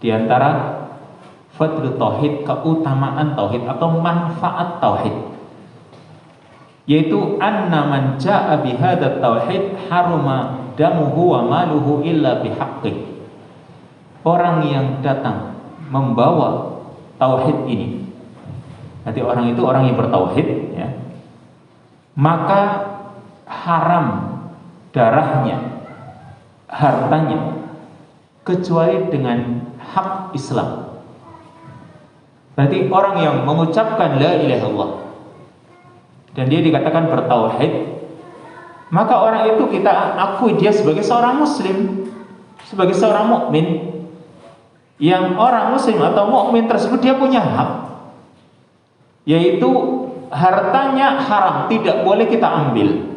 Di antara fadlu tauhid, keutamaan tauhid atau manfaat tauhid, yaitu anna man jaa bihadza tauhid haruma damuhu wa maluhu illa bihaqqih. Orang yang datang membawa tauhid ini, nanti orang itu orang yang bertauhid, ya, maka haram darahnya, hartanya, kecuali dengan hak Islam. Berarti orang yang mengucapkan la ilaha illallah dan dia dikatakan bertauhid, maka orang itu kita akui dia sebagai seorang muslim, sebagai seorang mukmin. Yang orang muslim atau mukmin tersebut dia punya hak, yaitu hartanya haram, tidak boleh kita ambil.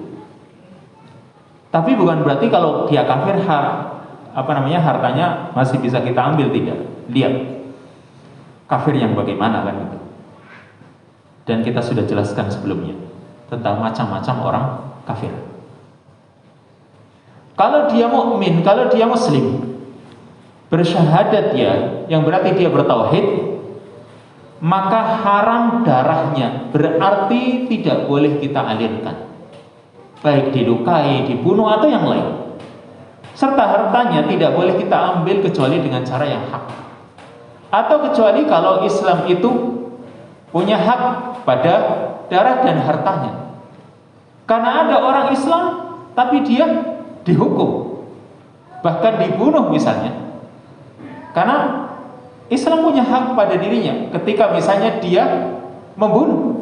Tapi bukan berarti kalau dia kafir hartanya masih bisa kita ambil, tidak. Lihat kafir yang bagaimana kan itu. Dan kita sudah jelaskan sebelumnya tentang macam-macam orang kafir. Kalau dia mukmin, kalau dia muslim, bersyahadat dia, yang berarti dia bertauhid, maka haram darahnya, berarti tidak boleh kita alirkan, baik dilukai, dibunuh atau yang lain. Serta hartanya tidak boleh kita ambil kecuali dengan cara yang hak, atau kecuali kalau Islam itu punya hak pada darah dan hartanya. Karena ada orang Islam tapi dia dihukum, bahkan dibunuh misalnya, karena Islam punya hak pada dirinya. Ketika misalnya dia membunuh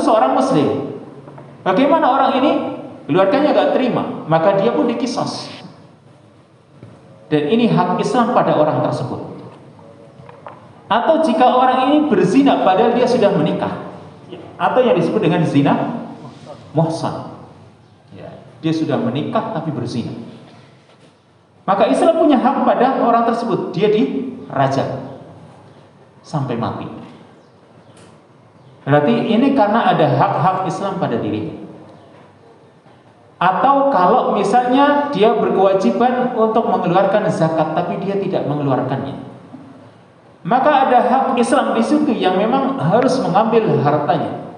seorang muslim, bagaimana orang ini keluarganya gak terima, maka dia pun dikisos. Dan ini hak Islam pada orang tersebut. Atau jika orang ini berzina padahal dia sudah menikah, atau yang disebut dengan zina muhsan, dia sudah menikah tapi berzina, maka Islam punya hak pada orang tersebut, dia dirajam sampai mati. Berarti ini karena ada hak-hak Islam pada dirinya. Atau kalau misalnya dia berkewajiban untuk mengeluarkan zakat tapi dia tidak mengeluarkannya, maka ada hak Islam di situ yang memang harus mengambil hartanya.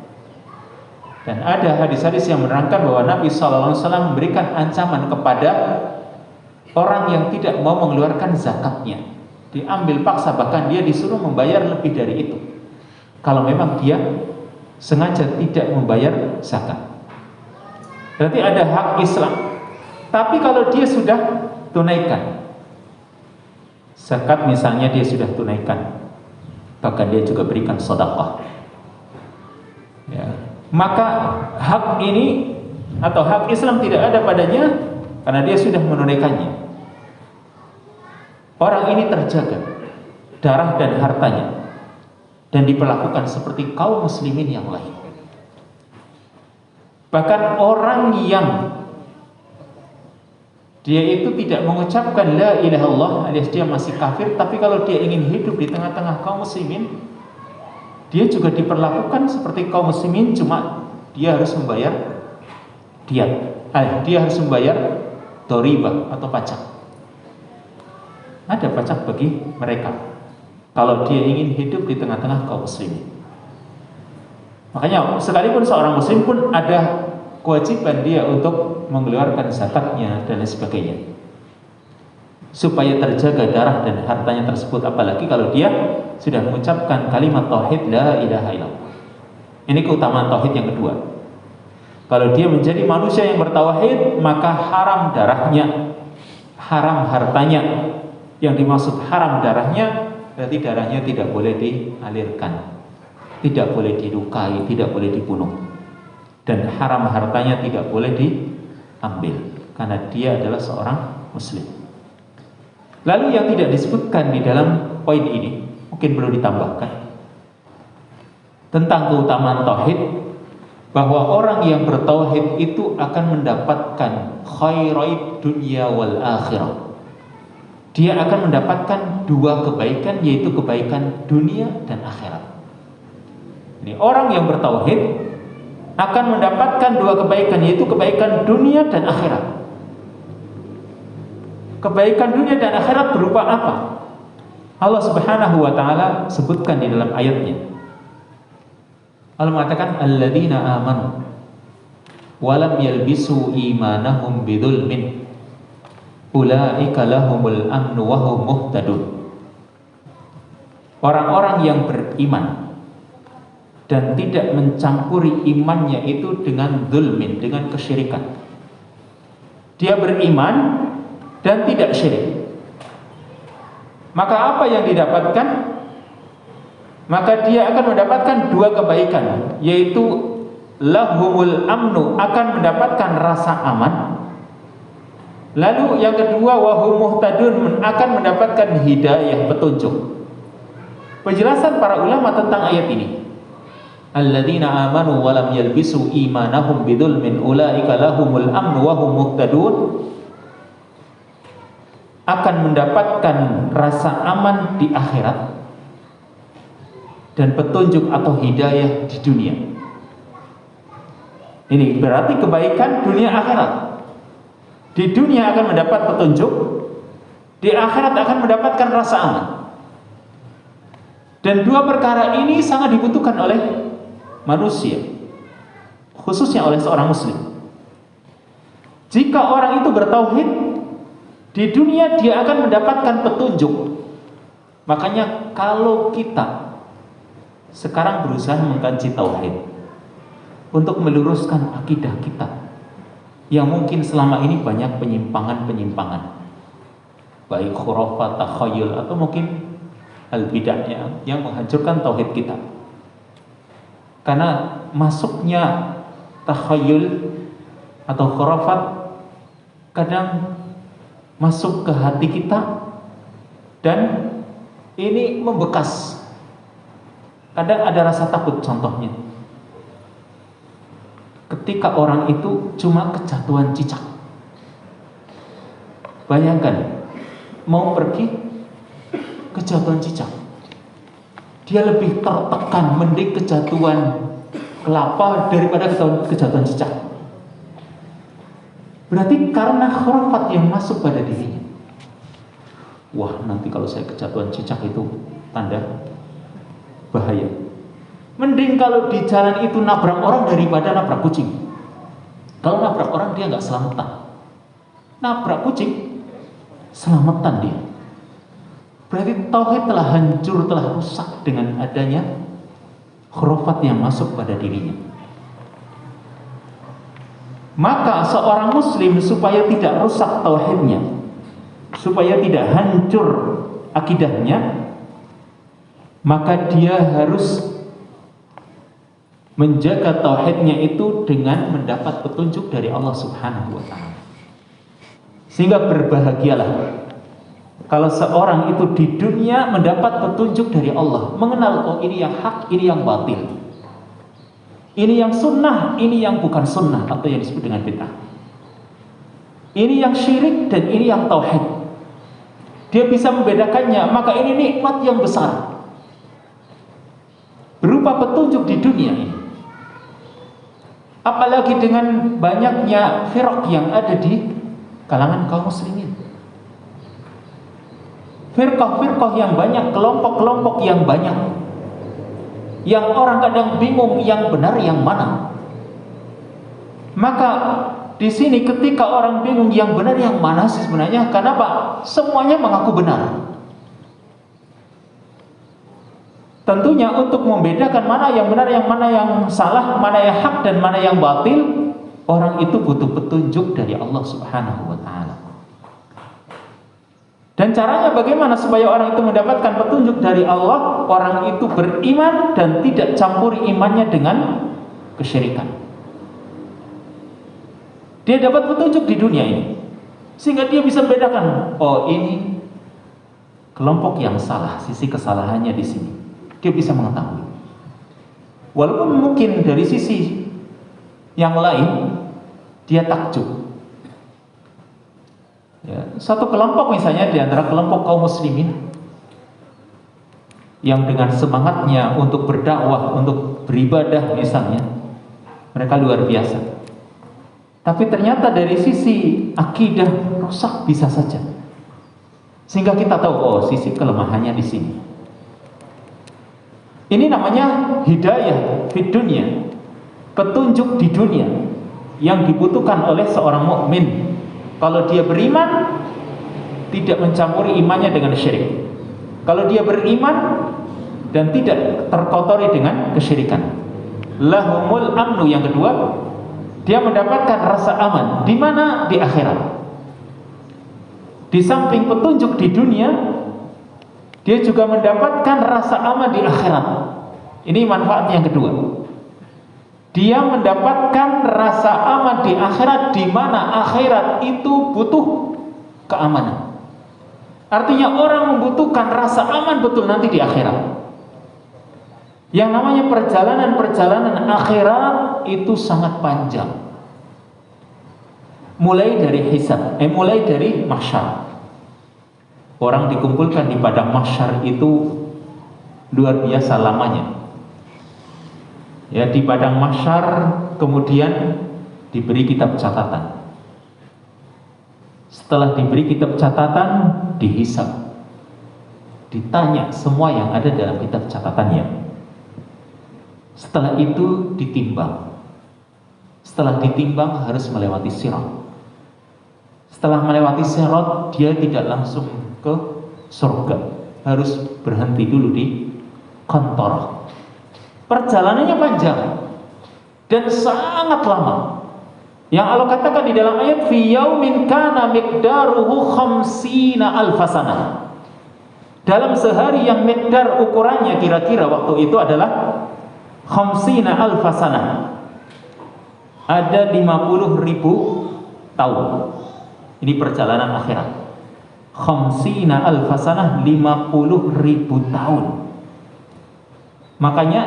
Dan ada hadis-hadis yang menerangkan bahwa Nabi SAW memberikan ancaman kepada orang yang tidak mau mengeluarkan zakatnya, diambil paksa, bahkan dia disuruh membayar lebih dari itu kalau memang dia sengaja tidak membayar zakat. Berarti ada hak Islam. Tapi kalau dia sudah tunaikan zakat misalnya, dia sudah tunaikan, bahkan dia juga berikan sedekah, ya, maka hak ini atau hak Islam tidak ada padanya karena dia sudah menunaikannya. Orang ini terjaga darah dan hartanya dan diperlakukan seperti kaum muslimin yang lain. Bahkan orang yang dia itu tidak mengucapkan la ilaha illallah alias dia masih kafir, tapi kalau dia ingin hidup di tengah-tengah kaum muslimin, dia juga diperlakukan seperti kaum muslimin, cuma dia harus membayar dia harus membayar doribah atau pajak. Ada pajak bagi mereka kalau dia ingin hidup di tengah-tengah kaum muslimin. Makanya sekalipun seorang muslim pun ada kewajiban dia untuk mengeluarkan zakatnya dan lain sebagainya, supaya terjaga darah dan hartanya tersebut. Apalagi kalau dia sudah mengucapkan kalimat tauhid la ilaha illallah. Ini keutamaan tauhid yang kedua. Kalau dia menjadi manusia yang bertauhid, maka haram darahnya, haram hartanya. Yang dimaksud haram darahnya, berarti darahnya tidak boleh dialirkan, tidak boleh dilukai, tidak boleh dibunuh. Dan haram hartanya tidak boleh diambil, karena dia adalah seorang muslim. Lalu yang tidak disebutkan di dalam poin ini, mungkin perlu ditambahkan tentang keutamaan tauhid, bahwa orang yang bertauhid itu akan mendapatkan khairat dunya wal akhirah. Dia akan mendapatkan dua kebaikan, yaitu kebaikan dunia dan akhirat. Ini orang yang bertauhid akan mendapatkan dua kebaikan, yaitu kebaikan dunia dan akhirat. Kebaikan dunia dan akhirat berupa apa? Allah Subhanahu wa taala sebutkan di dalam ayatnya. Allah mengatakan alladzina amanu wa lam yalbisu imanahum bidzulmin ulaika lahumul amnu wa hum muhtadun. Orang-orang yang beriman dan tidak mencampuri imannya itu dengan zulmin, dengan kesyirikan. Dia beriman dan tidak syirik. Maka apa yang didapatkan? Maka dia akan mendapatkan dua kebaikan, yaitu lahumul amnu, akan mendapatkan rasa aman. Lalu yang kedua wahum muhtadun, akan mendapatkan hidayah, petunjuk. Penjelasan para ulama tentang ayat ini. Alladzina amanu wa lam yalbisu imanahum bidzulmin ulaika lahumul amnu wa hum muhtadun, akan mendapatkan rasa aman di akhirat dan petunjuk atau hidayah di dunia. Ini berarti kebaikan dunia akhirat. Di dunia akan mendapat petunjuk, di akhirat akan mendapatkan rasa aman. Dan dua perkara ini sangat dibutuhkan oleh manusia, khususnya oleh seorang muslim. Jika orang itu bertauhid, di dunia dia akan mendapatkan petunjuk. Makanya kalau kita sekarang berusaha mengkaji tauhid untuk meluruskan akidah kita yang mungkin selama ini banyak penyimpangan-penyimpangan, baik khurafat, takhayul, atau mungkin hal bid'ahnya yang menghancurkan tauhid kita. Karena masuknya takhayul atau khurafat kadang masuk ke hati kita dan ini membekas. Kadang ada rasa takut. Contohnya, ketika orang itu cuma kejatuhan cicak. Bayangkan mau pergi, kejatuhan cicak, dia lebih tertekan mending kejatuhan kelapa daripada kejatuhan cicak. Berarti karena khurafat yang masuk pada dirinya. Wah, nanti kalau saya kejatuhan cicak itu tanda bahaya. Mending kalau di jalan itu nabrak orang daripada nabrak kucing. Kalau nabrak orang dia nggak selamatan. Nabrak kucing selamatan dia. Berarti tauhid telah hancur, telah rusak dengan adanya khurafat yang masuk pada dirinya. Maka seorang muslim supaya tidak rusak tauhidnya, supaya tidak hancur akidahnya, maka dia harus menjaga tauhidnya itu dengan mendapat petunjuk dari Allah Subhanahu wa taala. Sehingga berbahagialah kalau seorang itu di dunia mendapat petunjuk dari Allah, mengenal oh ini yang hak, ini yang batil, ini yang sunnah, ini yang bukan sunnah atau yang disebut dengan bid'ah, ini yang syirik dan ini yang tauhid. Dia bisa membedakannya, maka ini nikmat yang besar berupa petunjuk di dunia ini. Apalagi dengan banyaknya firaq yang ada di kalangan kaum muslimin. Firqah-firqah yang banyak, kelompok-kelompok yang banyak, yang orang kadang bingung yang benar yang mana. Maka di sini ketika orang bingung yang benar yang mana sih sebenarnya, kenapa? Semuanya mengaku benar. Tentunya untuk membedakan mana yang benar, yang mana yang salah, mana yang hak dan mana yang batil, orang itu butuh petunjuk dari Allah Subhanahu wa taala. Dan caranya bagaimana supaya orang itu mendapatkan petunjuk dari Allah? Orang itu beriman dan tidak campuri imannya dengan kesyirikan. Dia dapat petunjuk di dunia ini, sehingga dia bisa membedakan, oh ini kelompok yang salah, sisi kesalahannya di sini. Dia bisa mengetahui. Walaupun mungkin dari sisi yang lain dia takjub. Ya, satu kelompok misalnya di antara kelompok kaum muslimin yang dengan semangatnya untuk berdakwah, untuk beribadah misalnya, mereka luar biasa. Tapi ternyata dari sisi akidah rusak bisa saja. Sehingga kita tahu, oh, sisi kelemahannya di sini. Ini namanya hidayah di dunia, petunjuk di dunia yang dibutuhkan oleh seorang mukmin. Kalau dia beriman, tidak mencampuri imannya dengan syirik. Kalau dia beriman dan tidak terkotori dengan kesyirikan, lahumul amnu. Yang kedua, dia mendapatkan rasa aman. Di mana? Di akhirat. Di samping petunjuk di dunia, dia juga mendapatkan rasa aman di akhirat. Ini manfaat yang kedua. Dia mendapatkan rasa aman di akhirat, di mana akhirat itu butuh keamanan. Artinya orang membutuhkan rasa aman betul nanti di akhirat. Yang namanya perjalanan akhirat itu sangat panjang. Mulai dari hisab, mulai dari mahsyar. Orang dikumpulkan di padang mahsyar itu luar biasa lamanya. Ya, di padang mahsyar kemudian diberi kitab catatan. Setelah diberi kitab catatan, dihisab, ditanya semua yang ada dalam kitab catatannya. Setelah itu ditimbang. Setelah ditimbang harus melewati sirat. Setelah melewati sirat, dia tidak langsung ke surga, harus berhenti dulu di kantor. Perjalanannya panjang dan sangat lama. Yang Allah katakan di dalam ayat, fi yaumin kana miqdaruhu khamsina alfasana. Dalam sehari yang miqdar ukurannya kira-kira waktu itu adalah khamsina alfasana. Ada 50.000 tahun. Ini perjalanan akhirat. Khamsina alfasana, 50.000 tahun. Makanya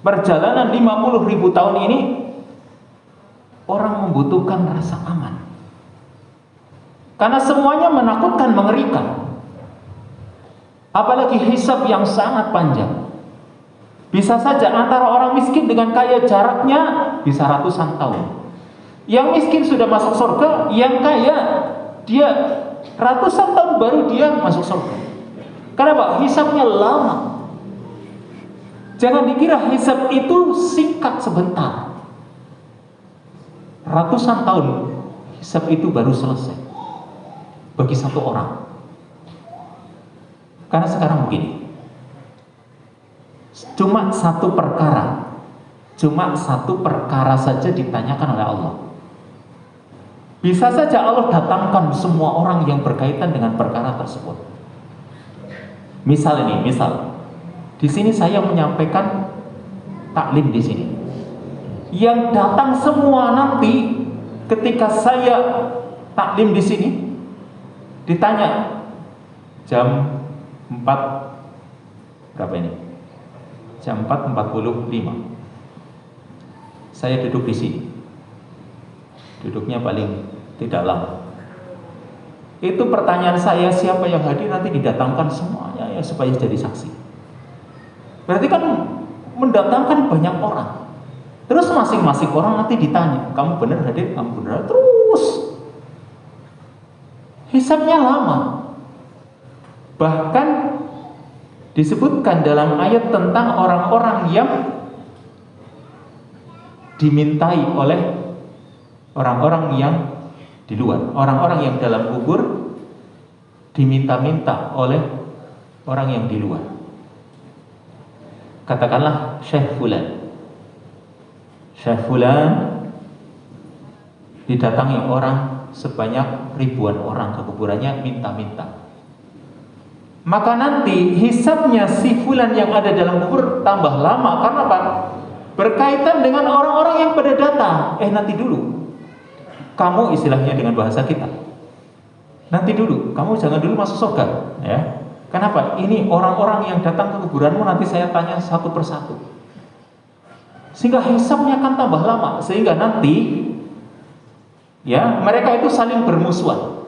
perjalanan 50.000 tahun ini orang membutuhkan rasa aman. Karena semuanya menakutkan, mengerikan. Apalagi hisab yang sangat panjang. Bisa saja antara orang miskin dengan kaya jaraknya bisa ratusan tahun. Yang miskin sudah masuk surga, yang kaya dia ratusan tahun baru dia masuk surga. Kenapa? Hisabnya lama. Jangan dikira hisab itu singkat sebentar. Ratusan tahun hisab itu baru selesai bagi satu orang. Karena sekarang begini, cuma satu perkara saja ditanyakan oleh Allah. Bisa saja Allah datangkan semua orang yang berkaitan dengan perkara tersebut. Misal di sini saya menyampaikan taklim di sini. Yang datang semua nanti ketika saya taklim di sini ditanya jam 4 berapa ini? Jam 4.45. Saya duduk di sini. Duduknya paling tidak lama. Itu pertanyaan saya, siapa yang hadir nanti didatangkan semuanya ya supaya jadi saksi. Berarti kan mendatangkan banyak orang. Terus masing-masing orang nanti ditanya, kamu benar hadir, kamu benar, terus hisabnya lama. Bahkan disebutkan dalam ayat tentang orang-orang yang dimintai oleh orang-orang yang di luar, orang-orang yang dalam kubur diminta-minta oleh orang yang di luar. Katakanlah Syekh Fulan didatangi orang sebanyak ribuan orang ke kuburannya minta-minta. Maka nanti hisabnya si Fulan yang ada dalam kubur tambah lama. Karena apa? Berkaitan dengan orang-orang yang pada datang. Nanti dulu, kamu istilahnya dengan bahasa kita, nanti dulu, kamu jangan dulu masuk surga, ya. Kenapa? Ini orang-orang yang datang ke kuburanmu nanti saya tanya satu persatu. Sehingga hisabnya akan tambah lama. Sehingga nanti, ya, mereka itu saling bermusuhan.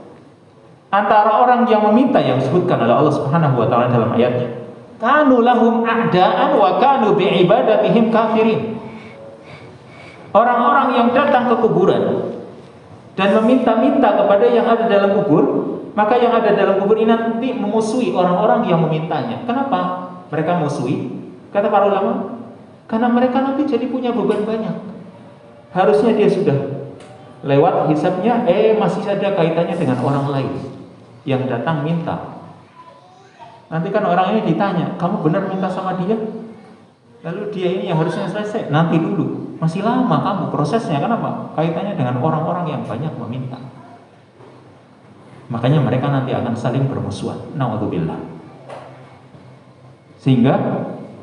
Antara orang yang meminta yang disebutkan oleh Allah Subhanahu wa taala dalam ayatnya, kanu lahum a'daan wa kanu bi'ibadatihim kafirin. Orang-orang yang datang ke kuburan dan meminta-minta kepada yang ada dalam kubur, maka yang ada dalam kubur ini nanti memusuhi orang-orang yang memintanya. Kenapa mereka musuhi? Kata para ulama, karena mereka nanti jadi punya beban banyak. Harusnya dia sudah lewat hisabnya, masih ada kaitannya dengan orang lain yang datang minta. Nanti kan orang ini ditanya, kamu benar minta sama dia? Lalu dia ini yang harusnya selesai, nanti dulu. Masih lama kamu prosesnya, kenapa? Kaitannya dengan orang-orang yang banyak meminta. Makanya mereka nanti akan saling bermusuhan. Na'udzubillah. Sehingga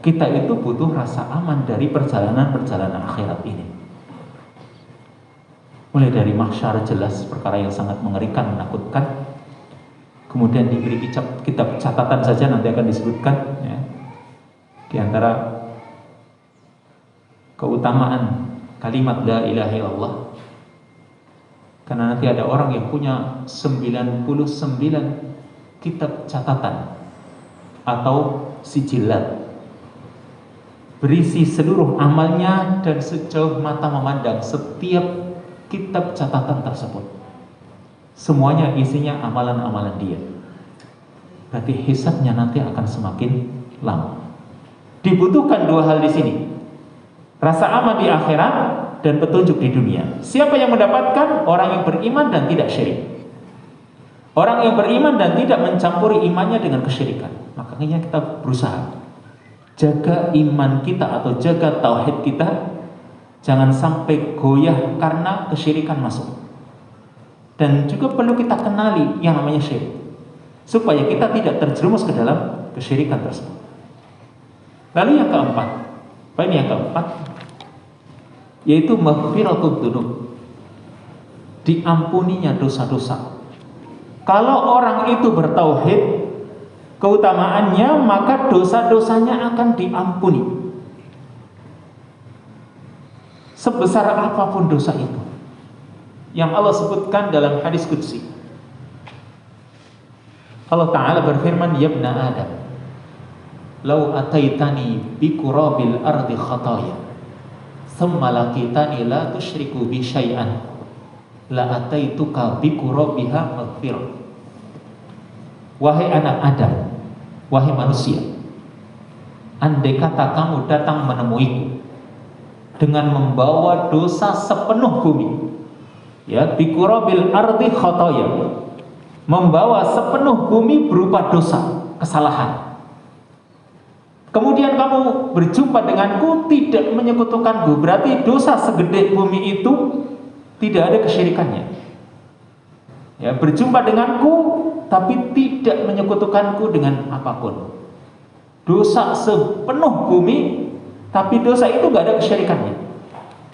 kita itu butuh rasa aman dari perjalanan-perjalanan akhirat ini. Mulai dari mahsyar jelas perkara yang sangat mengerikan, menakutkan. Kemudian diberi kitab catatan saja nanti akan disebutkan ya, di antara keutamaan kalimat la ilaha illallah. Karena nanti ada orang yang punya 99 kitab catatan atau sijilat, berisi seluruh amalnya dan sejauh mata memandang setiap kitab catatan tersebut. Semuanya isinya amalan-amalan dia. Berarti hisabnya nanti akan semakin lama. Dibutuhkan dua hal di sini. Rasa aman di akhirat dan petunjuk di dunia. Siapa yang mendapatkan? Orang yang beriman dan tidak syirik. Orang yang beriman dan tidak mencampuri imannya dengan kesyirikan. Makanya kita berusaha jaga iman kita atau jaga tauhid kita, jangan sampai goyah karena kesyirikan masuk. Dan juga perlu kita kenali yang namanya syirik, supaya kita tidak terjerumus ke dalam kesyirikan tersebut. Lalu yang keempat, poin yang keempat, yaitu maghfiratud dzunub, diampuninya dosa-dosa. Kalau orang itu bertauhid, keutamaannya maka dosa-dosanya akan diampuni. Sebesar apapun dosa itu, yang Allah sebutkan dalam hadis qudsi. Allah Ta'ala berfirman, ya ibna Adam, lau ataitani biqurabil ardi khataya thumma laqitani la tusyriku bi syai'an la ataituka biqurabiha maghfirah. Wahai anak Adam, wahai manusia, andai kata kamu datang menemuiku dengan membawa dosa sepenuh bumi, ya, biqurabil ardi khataya, membawa sepenuh bumi berupa dosa, kesalahan. Kemudian kamu berjumpa denganku tidak menyekutukanku, berarti dosa segede bumi itu tidak ada kesyirikannya. Ya, berjumpa denganku tapi tidak menyekutukanku dengan apapun. Dosa sepenuh bumi tapi dosa itu gak ada kesyirikannya.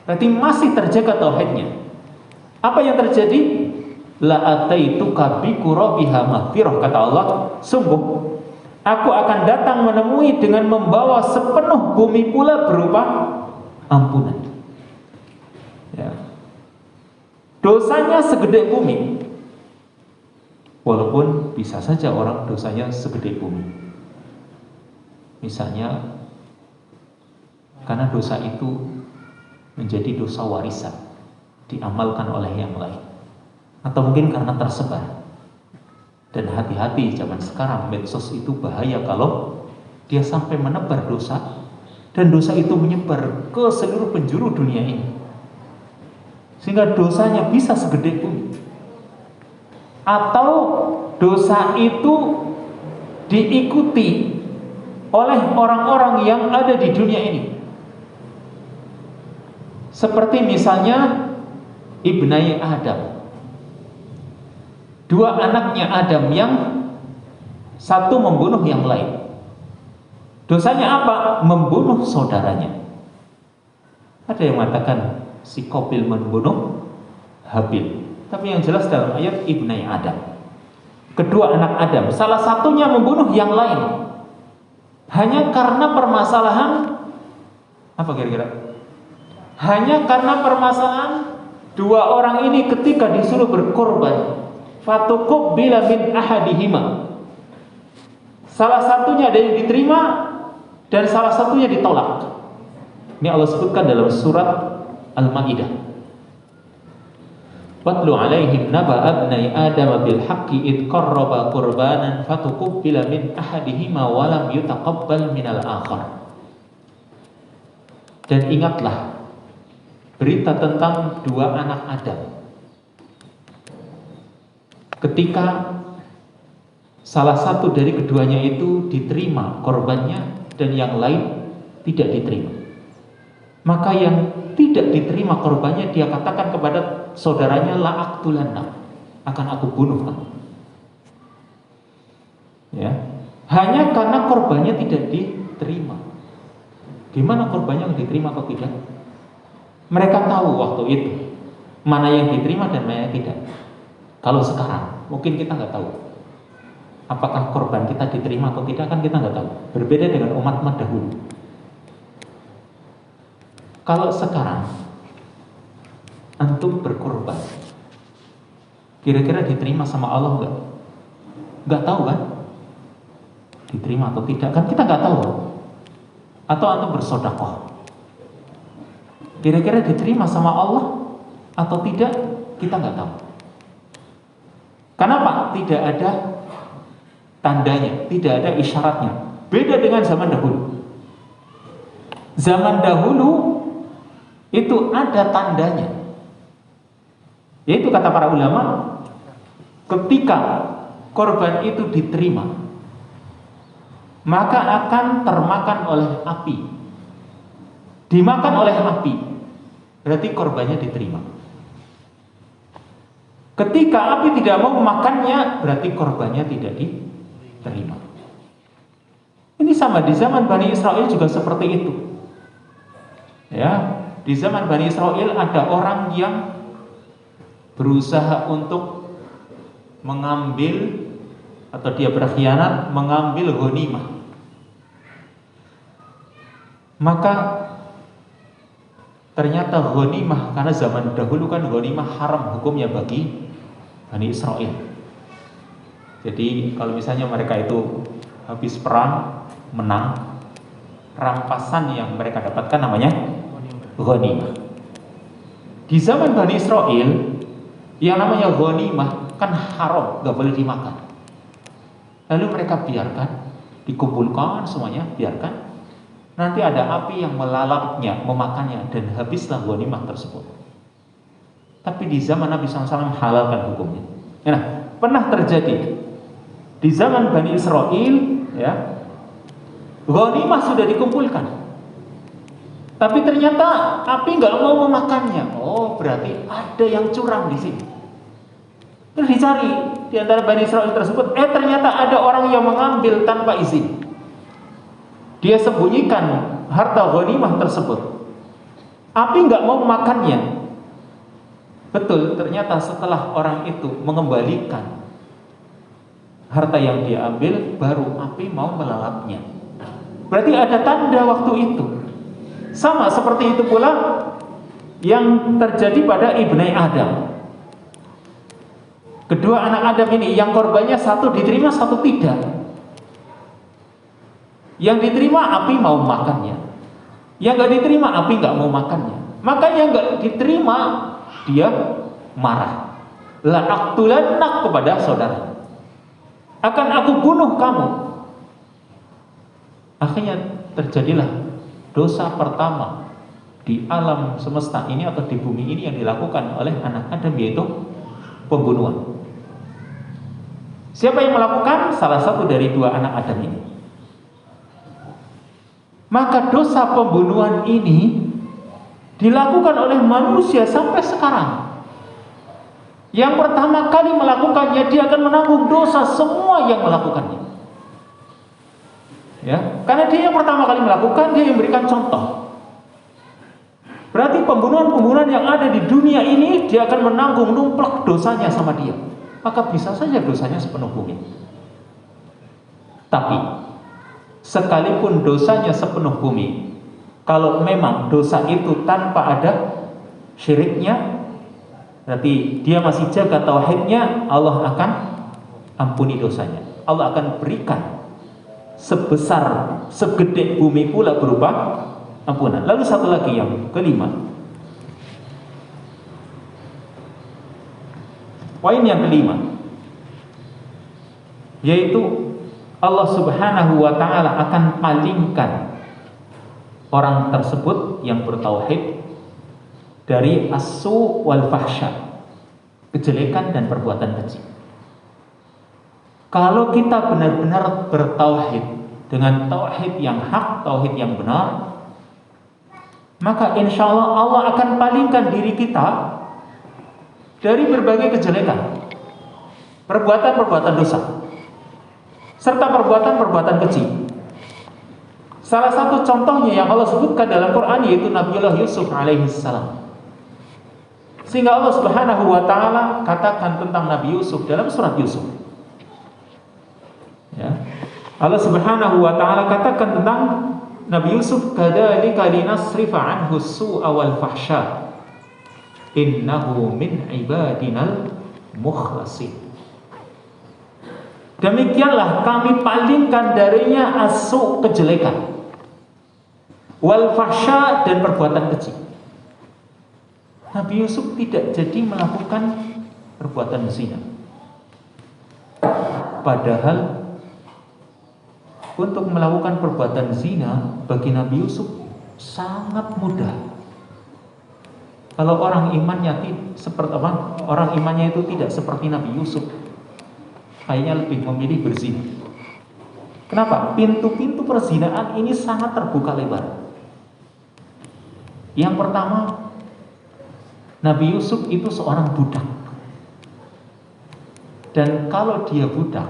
Berarti masih terjaga tauhidnya. Apa yang terjadi? La ataituka biqurabiha maghfirah, kata Allah, sungguh aku akan datang menemui dengan membawa sepenuh bumi pula berupa ampunan. Ya. Dosanya segede bumi, walaupun bisa saja orang dosanya segede bumi. Misalnya karena dosa itu menjadi dosa warisan, diamalkan oleh yang lain, atau mungkin karena tersebar. Dan hati-hati, zaman sekarang medsos itu bahaya kalau dia sampai menebar dosa, dan dosa itu menyebar ke seluruh penjuru dunia ini, sehingga dosanya bisa segede bumi. Atau dosa itu diikuti oleh orang-orang yang ada di dunia ini, seperti misalnya ibnai Adam, dua anaknya Adam yang satu membunuh yang lain. Dosanya apa? Membunuh saudaranya. Ada yang mengatakan si Qabil membunuh Habil, tapi yang jelas dalam ayat ibnai Adam, kedua anak Adam, salah satunya membunuh yang lain hanya karena permasalahan apa kira-kira? Hanya karena permasalahan dua orang ini ketika disuruh berkorban, fatuqabbila min ahadihima, salah satunya ada yang diterima dan salah satunya ditolak. Ini Allah sebutkan dalam surat Al-Maidah. Watlu alaihim naba abnai Adam bil haqqi id qarraba qurbanan fatuqabbala min ahadihima wa lam yutaqabbal minal akhar. Dan ingatlah berita tentang dua anak Adam. Ketika salah satu dari keduanya itu diterima korbannya dan yang lain tidak diterima, maka yang tidak diterima korbannya dia katakan kepada saudaranya, la aqtulanna, akan aku bunuh kamu. Ya, hanya karena korbannya tidak diterima. Gimana korbannya diterima atau tidak? Mereka tahu waktu itu mana yang diterima dan mana yang tidak. Kalau sekarang mungkin kita nggak tahu apakah korban kita diterima atau tidak, kan kita nggak tahu. Berbeda dengan umat-umat dahulu. Kalau sekarang antum berkorban, kira-kira diterima sama Allah nggak? Nggak tahu kan? Diterima atau tidak kan kita nggak tahu. Atau antum bersedekah, kira-kira diterima sama Allah atau tidak, kita nggak tahu. Kenapa? Tidak ada tandanya, tidak ada isyaratnya. Beda dengan zaman dahulu. Zaman dahulu itu ada tandanya, yaitu kata para ulama, ketika korban itu diterima, maka akan termakan oleh api. Dimakan oleh api, berarti korbannya diterima. Ketika api tidak mau memakannya, berarti korbannya tidak diterima. Ini sama di zaman Bani Israel juga seperti itu. Ya, di zaman Bani Israel ada orang yang berusaha untuk mengambil, atau dia berkhianat mengambil ghanimah. Maka ternyata ghanimah, karena zaman dahulu kan ghanimah haram hukumnya bagi Bani Israel. Jadi kalau misalnya mereka itu habis perang menang, rampasan yang mereka dapatkan namanya ghanimah. Di zaman Bani Israel yang namanya ghanimah kan haram, gak boleh dimakan. Lalu mereka biarkan, dikumpulkan semuanya, biarkan. Nanti ada api yang melalapnya, memakannya, dan habislah ghanimah tersebut. Tapi di zaman Nabi SAW halalkan hukumnya. Nah, pernah terjadi di zaman Bani Israel, ya, ghanimah sudah dikumpulkan, tapi ternyata api nggak mau memakannya. Oh, berarti ada yang curang di sini. Terus dicari di antara Bani Israel tersebut, ternyata ada orang yang mengambil tanpa izin. Dia sembunyikan harta ghanimah tersebut. Api nggak mau memakannya. Betul, ternyata setelah orang itu mengembalikan harta yang dia ambil, baru api mau melalapnya. Berarti ada tanda waktu itu. Sama seperti itu pula yang terjadi pada Ibnai Adam. Kedua anak Adam ini, yang korbannya satu diterima, satu tidak. Yang diterima api mau makannya, yang gak diterima api gak mau makannya. Maka yang gak diterima dia marah, la aqtulannak, kepada saudara, akan aku bunuh kamu. Akhirnya terjadilah dosa pertama di alam semesta ini atau di bumi ini yang dilakukan oleh anak Adam, yaitu pembunuhan. Siapa yang melakukan? Salah satu dari dua anak Adam ini. Maka dosa pembunuhan ini dilakukan oleh manusia sampai sekarang. Yang pertama kali melakukannya, dia akan menanggung dosa semua yang melakukannya. Ya, karena dia yang pertama kali melakukan, dia yang memberikan contoh. Berarti pembunuhan-pembunuhan yang ada di dunia ini, dia akan menanggung numplak dosanya sama dia. Maka bisa saja dosanya sepenuh bumi. Tapi sekalipun dosanya sepenuh bumi, kalau memang dosa itu tanpa ada syiriknya, berarti dia masih jaga tauhidnya, Allah akan ampuni dosanya. Allah akan berikan sebesar, segede bumi pula berupa ampunan. Lalu satu lagi yang kelima, Poin yang kelima, yaitu Allah Subhanahu wa ta'ala akan palingkan orang tersebut yang bertauhid dari as-su' wal fahsya, kejelekan dan perbuatan keji. Kalau kita benar-benar bertauhid dengan tauhid yang hak, tauhid yang benar, maka insya Allah Allah akan palingkan diri kita dari berbagai kejelekan, perbuatan-perbuatan dosa, serta perbuatan-perbuatan keji. Salah satu contohnya yang Allah sebutkan dalam Quran yaitu Nabiullah Yusuf alaihissalam. Sehingga Allah Subhanahu wa ta'ala katakan tentang Nabi Yusuf dalam surat Yusuf. Ya. Allah Subhanahu wa ta'ala katakan tentang Nabi Yusuf, kadzalika linasrifa anhu as-su'a wal fahsya innahu min ibadinal mukhlasin. Demikianlah kami palingkan darinya as-su', kejelekan, wal fahsya, dan perbuatan keji. Nabi Yusuf tidak jadi melakukan perbuatan zina. Padahal untuk melakukan perbuatan zina bagi Nabi Yusuf sangat mudah. Kalau orang imannya itu tidak seperti Nabi Yusuf, kayaknya lebih memilih berzina. Kenapa? Pintu-pintu perzinaan ini sangat terbuka lebar. Yang pertama, Nabi Yusuf itu seorang budak. Dan kalau dia budak,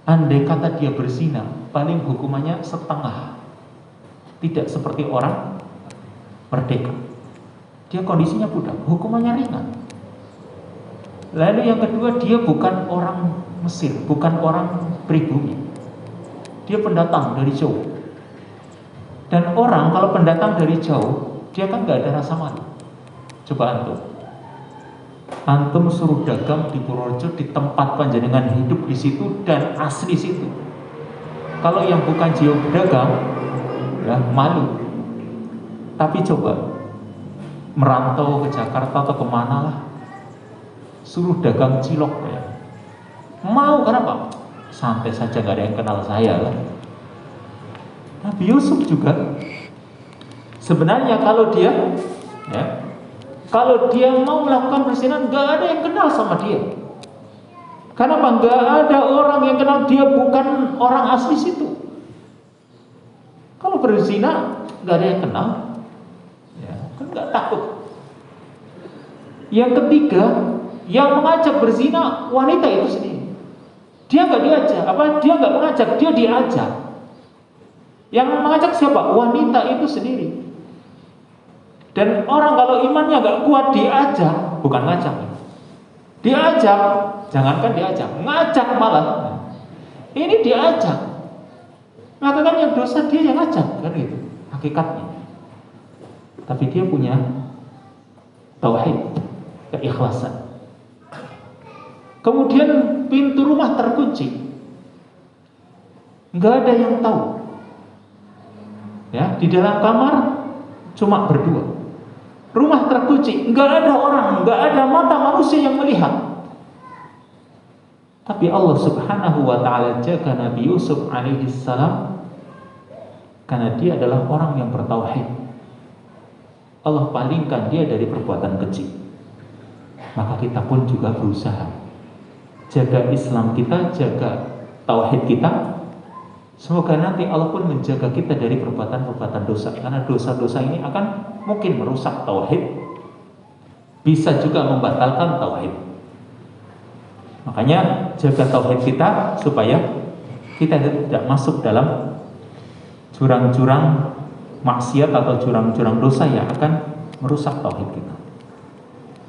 andai kata dia berzina, paling hukumannya setengah. Tidak seperti orang merdeka. Dia kondisinya budak, hukumannya ringan. Lalu yang kedua, dia bukan orang Mesir, bukan orang pribumi. Dia pendatang dari jauh. Dan orang kalau pendatang dari jauh, dia kan gak ada rasa malu. Coba antum suruh dagang di Purworejo, di tempat panjenengan hidup di situ dan asli situ. Kalau yang bukan jauh dagang, ya malu. Tapi coba merantau ke Jakarta atau kemana lah, suruh dagang cilok ya, mau. Kenapa? Santai saja, gak ada yang kenal saya lah. Nabi Yusuf juga sebenarnya kalau dia mau melakukan perzinahan, gak ada yang kenal sama dia. Kenapa? Gak ada orang yang kenal dia, bukan orang asli situ. Kalau berzina gak ada yang kenal, ya kan gak takut. Yang ketiga, yang mengajak berzina wanita itu sendiri. Dia gak diajak, dia gak mengajak, dia diajak. Yang mengajak siapa? Wanita itu sendiri. Dan orang kalau imannya gak kuat diajak, bukan ngajak. Diajak, jangankan diajak, ngajak malah. Ini diajak. Mengatakan yang dosa dia yang ngajak, kan gitu hakikatnya. Tapi dia punya tauhid, keikhlasan. Kemudian pintu rumah terkunci, nggak ada yang tahu. Ya, di dalam kamar cuma berdua. Rumah terkunci, nggak ada orang, nggak ada mata manusia yang melihat. Tapi Allah Subhanahu wa ta'ala jaga Nabi Yusuf alaihissalam karena dia adalah orang yang bertauhid. Allah palingkan dia dari perbuatan keji. Maka kita pun juga berusaha jaga Islam kita, jaga tauhid kita. Semoga nanti Allah pun menjaga kita dari perbuatan-perbuatan dosa. Karena dosa-dosa ini akan mungkin merusak tauhid, bisa juga membatalkan tauhid. Makanya jaga tauhid kita supaya kita tidak masuk dalam jurang-jurang maksiat atau jurang-jurang dosa yang akan merusak tauhid kita.